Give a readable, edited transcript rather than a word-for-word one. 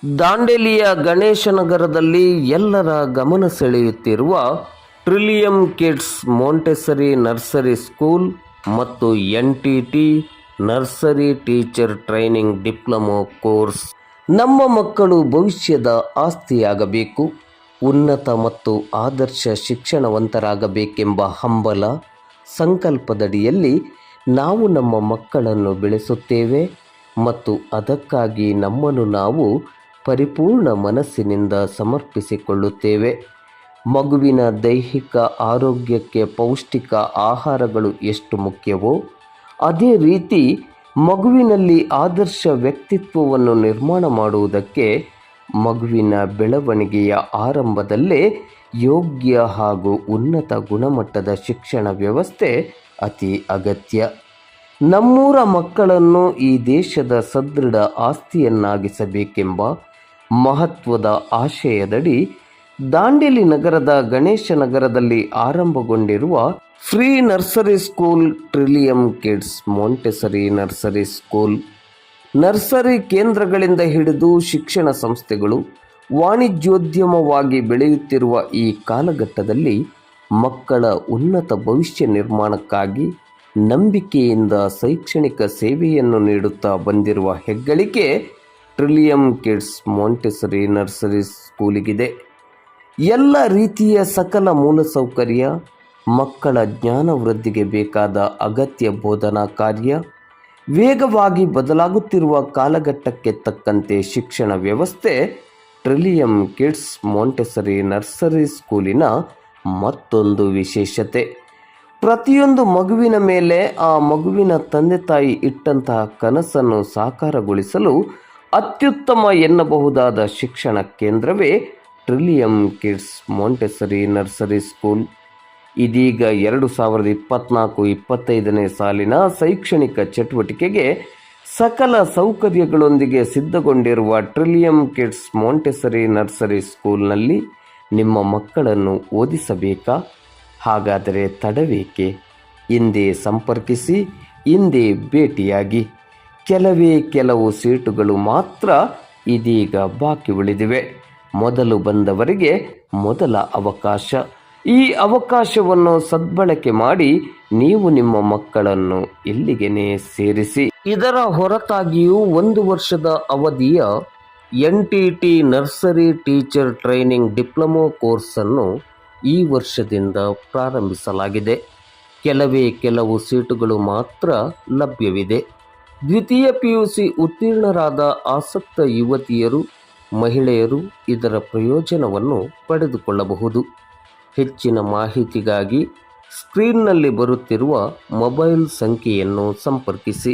ದಾಂಡೇಲಿಯ ಗಣೇಶನಗರದಲ್ಲಿ ಎಲ್ಲರ ಗಮನ ಸೆಳೆಯುತ್ತಿರುವ ಟ್ರಿಲಿಯಂ kids montessori nursery school ಮತ್ತು NTT nursery teacher training diploma course. ನಮ್ಮ ಮಕ್ಕಳು ಭವಿಷ್ಯದ ಆಸ್ತಿಯಾಗಬೇಕು, ಉನ್ನತ ಮತ್ತು ಆದರ್ಶ ಶಿಕ್ಷಣವಂತರಾಗಬೇಕೆಂಬ ಹಂಬಲ ಸಂಕಲ್ಪದಡಿಯಲ್ಲಿ ನಾವು ನಮ್ಮ ಮಕ್ಕಳನ್ನು ಬೆಳೆಸುತ್ತೇವೆ ಮತ್ತು ಅದಕ್ಕಾಗಿ ನಮ್ಮನ್ನು ನಾವು ಪರಿಪೂರ್ಣ ಮನಸ್ಸಿನಿಂದ ಸಮರ್ಪಿಸಿಕೊಳ್ಳುತ್ತೇವೆ. ಮಗುವಿನ ದೈಹಿಕ ಆರೋಗ್ಯಕ್ಕೆ ಪೌಷ್ಟಿಕ ಆಹಾರಗಳು ಎಷ್ಟು ಮುಖ್ಯವೋ ಅದೇ ರೀತಿ ಮಗುವಿನಲ್ಲಿ ಆದರ್ಶ ವ್ಯಕ್ತಿತ್ವವನ್ನು ನಿರ್ಮಾಣ ಮಾಡುವುದಕ್ಕೆ ಮಗುವಿನ ಬೆಳವಣಿಗೆಯ ಆರಂಭದಲ್ಲೇ ಯೋಗ್ಯ ಹಾಗೂ ಉನ್ನತ ಗುಣಮಟ್ಟದ ಶಿಕ್ಷಣ ವ್ಯವಸ್ಥೆ ಅತಿ ಅಗತ್ಯ. ನಮ್ಮೂರ ಮಕ್ಕಳನ್ನು ಈ ದೇಶದ ಸದೃಢ ಆಸ್ತಿಯನ್ನಾಗಿಸಬೇಕೆಂಬ ಮಹತ್ವದ ಆಶಯದಡಿ ದಾಂಡೇಲಿ ನಗರದ ಗಣೇಶನಗರದಲ್ಲಿ ಆರಂಭಗೊಂಡಿರುವ free nursery school trillium kids montessori nursery school. Nursery ಕೇಂದ್ರಗಳಿಂದ ಹಿಡಿದು ಶಿಕ್ಷಣ ಸಂಸ್ಥೆಗಳು ವಾಣಿಜ್ಯೋದ್ಯಮವಾಗಿ ಬೆಳೆಯುತ್ತಿರುವ ಈ ಕಾಲಘಟ್ಟದಲ್ಲಿ ಮಕ್ಕಳ ಉನ್ನತ ಭವಿಷ್ಯ ನಿರ್ಮಾಣಕ್ಕಾಗಿ ನಂಬಿಕೆಯಿಂದ ಶೈಕ್ಷಣಿಕ ಸೇವೆಯನ್ನು ನೀಡುತ್ತಾ ಬಂದಿರುವ ಹೆಗ್ಗಳಿಕೆ ಟ್ರಿಲಿಯಂ ಕಿಡ್ಸ್ ಮೊಂಟೆಸರಿ ನರ್ಸರಿ ಸ್ಕೂಲಿಗಿದೆ. ಎಲ್ಲ ರೀತಿಯ ಸಕಲ ಮೂಲಸೌಕರ್ಯ, ಮಕ್ಕಳ ಜ್ಞಾನ ವೃದ್ಧಿಗೆ ಬೇಕಾದ ಅಗತ್ಯ ಬೋಧನಾ ಕಾರ್ಯ, ವೇಗವಾಗಿ ಬದಲಾಗುತ್ತಿರುವ ಕಾಲಘಟ್ಟಕ್ಕೆ ತಕ್ಕಂತೆ ಶಿಕ್ಷಣ ವ್ಯವಸ್ಥೆ ಟ್ರಿಲಿಯಂ ಕಿಡ್ಸ್ ಮೊಂಟೆಸರಿ ನರ್ಸರಿ ಸ್ಕೂಲಿನ ಮತ್ತೊಂದು ವಿಶೇಷತೆ. ಪ್ರತಿಯೊಂದು ಮಗುವಿನ ಮೇಲೆ ಆ ಮಗುವಿನ ತಂದೆ ತಾಯಿ ಇಟ್ಟಂತಹ ಕನಸನ್ನು ಸಾಕಾರಗೊಳಿಸಲು ಅತ್ಯುತ್ತಮ ಎನ್ನಬಹುದಾದ ಶಿಕ್ಷಣ ಕೇಂದ್ರವೇ ಟ್ರಿಲಿಯಂ ಕಿಡ್ಸ್ ಮೊಂಟೆಸರಿ ನರ್ಸರಿ ಸ್ಕೂಲ್. ಇದೀಗ 2024-25ನೇ ಸಾಲಿನ ಶೈಕ್ಷಣಿಕ ಚಟುವಟಿಕೆಗೆ ಸಕಲ ಸೌಕರ್ಯಗಳೊಂದಿಗೆ ಸಿದ್ಧಗೊಂಡಿರುವ ಟ್ರಿಲಿಯಂ ಕಿಡ್ಸ್ ಮೊಂಟೆಸರಿ ನರ್ಸರಿ ಸ್ಕೂಲ್ನಲ್ಲಿ ನಿಮ್ಮ ಮಕ್ಕಳನ್ನು ಓದಿಸಬೇಕಾ? ಹಾಗಾದರೆ ತಡವೇಕೆ? ಹಿಂದೆ ಸಂಪರ್ಕಿಸಿ, ಹಿಂದೆ ಭೇಟಿಯಾಗಿ. ಕೆಲವು ಸೀಟುಗಳು ಮಾತ್ರ ಇದೀಗ ಬಾಕಿ ಉಳಿದಿವೆ. ಮೊದಲು ಬಂದವರಿಗೆ ಮೊದಲ ಅವಕಾಶ. ಈ ಅವಕಾಶವನ್ನು ಸದ್ಬಳಕೆ ಮಾಡಿ ನೀವು ನಿಮ್ಮ ಮಕ್ಕಳನ್ನು ಇಲ್ಲಿಗೆ ಸೇರಿಸಿ. ಇದರ ಹೊರತಾಗಿಯೂ 1 ವರ್ಷದ ಅವಧಿಯ NTT nursery teacher training diploma ಕೋರ್ಸನ್ನು ಈ ವರ್ಷದಿಂದ ಪ್ರಾರಂಭಿಸಲಾಗಿದೆ. ಕೆಲವು ಸೀಟುಗಳು ಮಾತ್ರ ಲಭ್ಯವಿದೆ. ದ್ವಿತೀಯ PUC ಉತ್ತೀರ್ಣರಾದ ಆಸಕ್ತ ಯುವತಿಯರು, ಮಹಿಳೆಯರು ಇದರ ಪ್ರಯೋಜನವನ್ನು ಪಡೆದುಕೊಳ್ಳಬಹುದು. ಹೆಚ್ಚಿನ ಮಾಹಿತಿಗಾಗಿ ಸ್ಕ್ರೀನ್ನಲ್ಲಿ ಬರುತ್ತಿರುವ ಮೊಬೈಲ್ ಸಂಖ್ಯೆಯನ್ನು ಸಂಪರ್ಕಿಸಿ.